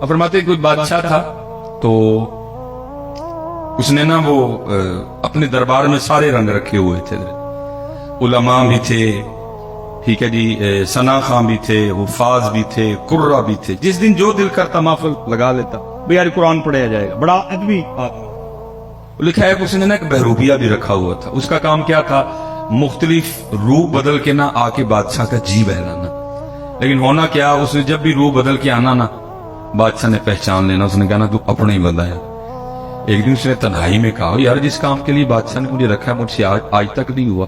अब फरमाते कोई बादशाह था तो उसने ना वो अपने दरबार में सारे रंग रखे हुए थे, उलमा भी थे, ठीक है जी, सना खां भी थे, हुफाज भी थे, कुर्रा भी थे। जिस दिन जो दिल करता महफिल लगा लेता, भाई यार कुरान पढ़ाया जाएगा, बड़ा अदबी आदमी। लिखा है उसने ना एक बहरूपिया भी रखा हुआ था। उसका काम क्या था, मुख्तलिफ रूह बदल के ना आके बादशाह का जी बहलाना। लेकिन होना क्या, उसने जब भी रूह बदल के आना ना, बादशाह ने पहचान लेना। उसने कहा ना तू अपने ही बंदा है। एक दिन उसने तन्हाई में कहा, यार जिस काम के लिए बादशाह ने मुझे रखा है मुझसे आज तक नहीं हुआ,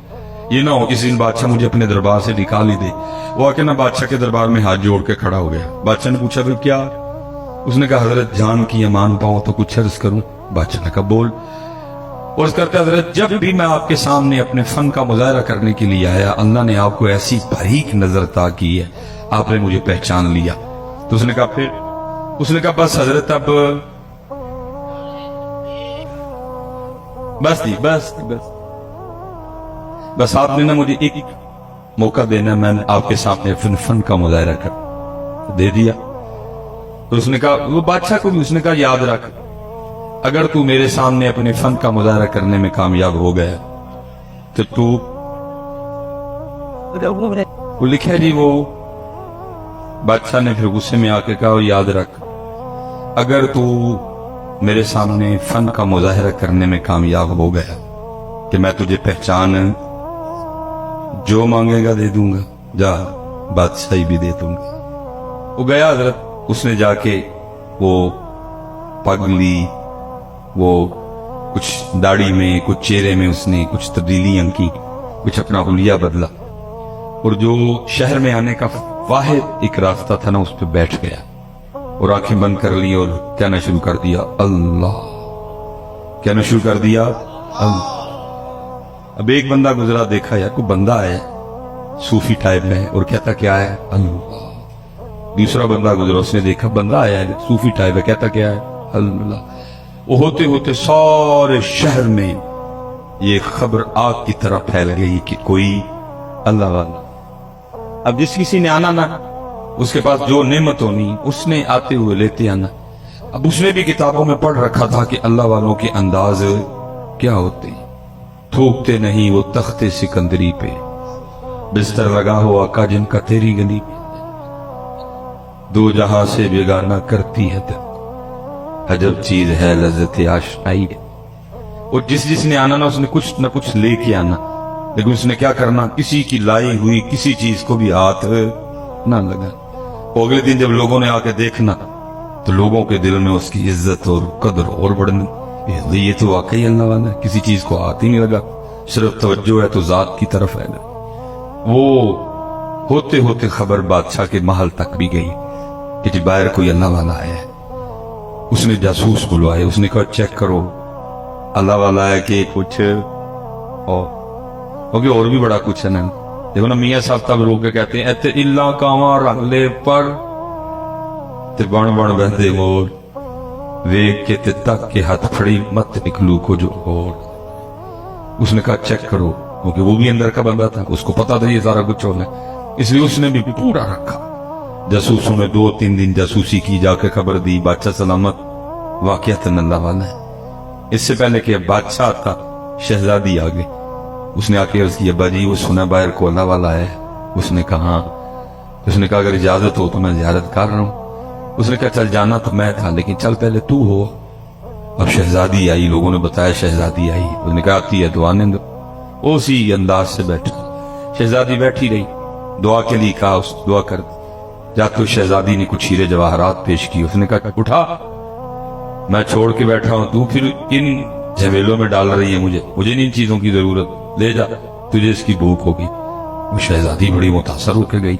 ये ना हो किसी दिन बादशाह मुझे अपने दरबार से निकाल ही दे। वो आके ना बादशाह के दरबार में हाथ जोड़ के खड़ा हो गया। बादशाह ने पूछा फिर क्या? उसने कहा हजरत जान की अमान पाऊं तो कुछ अर्ज करूं। बादशाह ने कहा बोल। और करते हजरत जब भी मैं आपके सामने अपने फन का मुजाहरा करने के लिए आया, अल्लाह ने आपको ऐसी बारीक नजर अता की है, आपने मुझे पहचान लिया। तो उसने कहा फिर? उसने कहा बस हजरत अब बस आपने ना मुझे एक मौका देना, मैंने आपके सामने फन का मुजाहरा कर दे दिया। तो उसने कहा, वो बादशाह को भी उसने कहा याद रख, अगर तू मेरे सामने अपने फन का मुजाहरा करने में कामयाब हो गया तो तू, वो लिखा जी, वो बादशाह ने फिर गुस्से में आके कहा याद रख, अगर तू मेरे सामने फन का मुजाहरा करने में कामयाब हो गया कि मैं तुझे पहचान जो मांगेगा दे दूंगा, जा बादशाही भी दे दूंगा। वो गया हजरत, उसने जाके वो पग ली, वो कुछ दाढ़ी में कुछ चेहरे में उसने कुछ तब्दीलियां की, कुछ अपना हुलिया बदला, और जो शहर में आने का वाहिद एक रास्ता था ना उस पर बैठ गया और आंखें बंद कर ली और कहना शुरू कर दिया अल्लाह, कहना शुरू कर दिया अल्लाह। अब एक बंदा गुजरा, देखा यार कोई बंदा है सूफी टाइप में और कहता क्या है अल्लाह। दूसरा बंदा गुजरा, उसने देखा बंदा आया है सूफी टाइप है, कहता क्या है अल्लाह। वो होते होते सारे शहर में ये खबर आग की तरह फैल गई कि कोई अल्लाह वाला। अब जिस किसी ने आना ना, उसके पास जो नेमत होनी उसने आते हुए लेते आना। अब उसने भी किताबों में पढ़ रखा था कि अल्लाह वालों के अंदाज क्या होते, थूकते नहीं वो तख्ते सिकंदरी पे, बिस्तर लगा हो आका जिनका तेरी गली पे, दो जहां से बेगाना करती है दिल, अजब चीज है लज्जत आशनाई। और जिसने आना ना उसने कुछ न कुछ लेके आना, लेकिन उसने क्या करना, किसी की लाई हुई किसी चीज को भी हाथ ना लगा। अगले दिन जब लोगों ने आके देखना तो लोगों के दिल में उसकी इज्जत और कदर और बढ़नी, ये तो वाकई अल्लाह वाला है, किसी चीज को हाथ ही नहीं लगा, सिर्फ तवज्जो है तो जात की तरफ है। वो होते होते खबर बादशाह के महल तक भी गई कि जी बाहर कोई अल्लाह वाला आया है। उसने जासूस बुलवाए, उसने कहा चेक करो अल्लाह वाला है कि कुछ और भी बड़ा कुछ है ना। देखो ना मियाँ साहब तब रोक के कहते हैं इत्ते इल्ला कावा रख ले पर ते बन बन बहदे मोर, वेख के ते तक के हाथ फड़ी मत निकलू को जो और। उसने कहा चेक करो, क्योंकि वो भी अंदर का बंदा था, उसको पता था ये सारा कुछ होना, इसलिए उसने भी पूरा रखा। जासूसों ने 2-3 दिन जासूसी की, जाके खबर दी बादशाह सलामत वाकईतन अल्लाह वाला है। इससे पहले कि बादशाह था, शहजादी आ गई। उसने आके अर्ज की अब्बा जी वो सुना बाहर को अल्लाह वाला है। उसने कहा अगर इजाजत हो तो मैं जियारत कर रहा हूँ। उसने कहा चल जाना तो मैं था लेकिन चल पहले तू हो। अब शहजादी आई, लोगों ने बताया शहजादी आई। उसने कहा आती है तो आने दो। उसी अंदाज से बैठा शहजादी बैठी रही, दुआ के लिए कहा उस दुआ कर। जाते शहजादी ने कुछ हीरे जवाहरात पेश की। उसने कहा उठा, मैं छोड़ के बैठा हूं, तू फिर इन झमेलों में डाल रही है, मुझे इन चीजों की जरूरत, ले जा, तुझे इसकी भूख होगी। वो शहजादी बड़ी मुतासर होकर गई।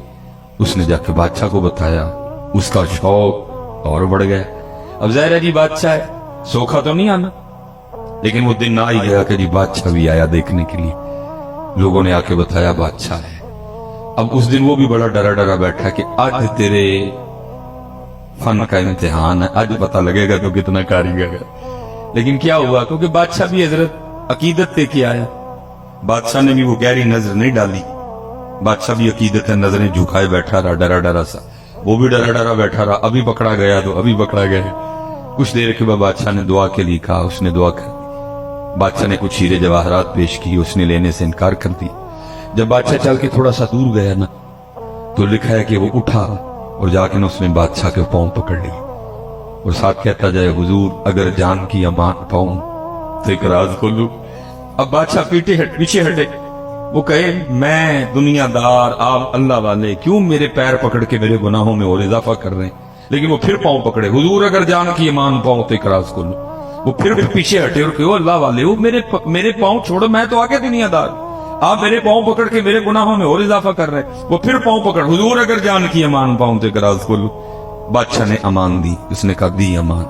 उसने जाके बादशाह को बताया, उसका शौक और बढ़ गया। अब ज़ाहिर है जी बादशाह है, सोखा तो नहीं आना, लेकिन वो दिन आ ही गया कि जी बादशाह भी आया देखने के लिए। लोगों ने आके बताया बादशाह है। अब उस दिन वो भी बड़ा डरा डरा बैठा कि आज तेरे फन का इम्तिहान है, आज पता लगेगा तो कितना कारीगर है। लेकिन क्या हुआ, क्योंकि बादशाह भी हजरत अकीदत लेके आया। बादशाह ने भी वो गहरी नजर नहीं डाली, बादशाह भी अकीदत है नजरें झुकाए बैठा रहा, डरा डरा सा। वो भी डरा डरा बैठा रहा, अभी पकड़ा गया तो अभी पकड़ा गया। कुछ देर के बाद बादशाह ने दुआ के लिए कहा, उसने दुआ कर दी। बादशाह ने कुछ हीरे जवाहरात पेश की, उसने लेने से इनकार कर दिया। जब बादशाह चल के थोड़ा सा दूर गया ना, तो लिखा है कि वो उठा और जाके ना उसने बादशाह के पांव पकड़ लिए और साथ कहता जाए, हुजूर अगर जान की अमान पाऊं तो एक राज खोलूं। अब बादशाह पीछे हटे, वो कहे, मैं दुनियादार, आप अल्लाह वाले, क्यों मेरे पैर पकड़ के मेरे गुनाहों में और इजाफा कर रहे हैं? लेकिन वो फिर पांव पकड़े, हुजूर अगर जान की ईमान पाऊं तो एक राज खोलूं। वो फिर पीछे हटे और कहे, अल्लाह वाले, वो मेरे पांव छोड़ो, मैं तो आगे दुनियादार, आप मेरे पांव पकड़ के मेरे गुनाहों में और इजाफा कर रहे हैं। वो फिर पांव पकड़, हुजूर अगर जान की ईमान पाऊं तो एक राज खोलूं। बादशाह ने अमान दी, उसने कहा दी अमान।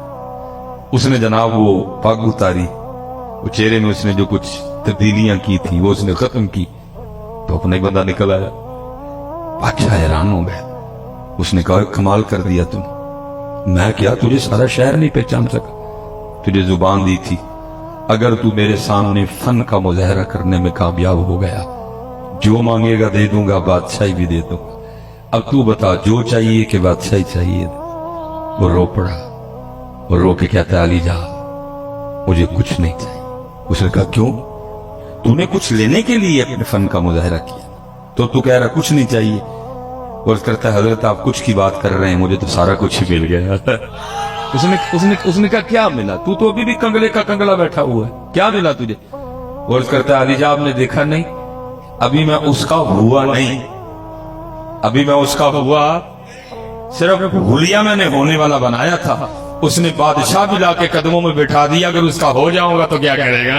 उसने जनाब वो पग उतारी, वो चेहरे में उसने जो कुछ तब्दीलियां की थी वो उसने खत्म की, तो अपना एक बंदा निकल आया। बादशाह हैरान हो गया, उसने कहा कमाल कर दिया तुम, मैं क्या तुझे सारा शहर नहीं पहचान सका? तुझे जुबान दी थी, अगर तू मेरे सामने फन का मुजाहरा करने में कामयाब हो गया, जो मांगेगा दे दूंगा, बादशाही भी दे दूंगा। अब तू बता जो चाहिए कि बादशाही चाहिए? वो रो पड़ा, वो रो के कहता, अली जा मुझे कुछ नहीं चाहिए। उसने कहा क्यों? तूने कुछ लेने के लिए अपने फन का मुजाहरा किया, तो तू कह रहा कुछ नहीं चाहिए। और करता है, हजरत आप कुछ की बात कर रहे हैं, मुझे तो सारा कुछ ही मिल गया। उसने कहा क्या मिला? तू तो अभी भी कंगले का कंगला बैठा हुआ है, क्या मिला तुझे? और करता है, अली जा आपने देखा नहीं, अभी मैं उसका हुआ नहीं, अभी मैं उसका हुआ सिर्फ हुलिया मैंने होने वाला बनाया था। उसने बादशाह भी लाके कदमों में बिठा दिया, अगर उसका हो जाऊंगा तो क्या करेगा?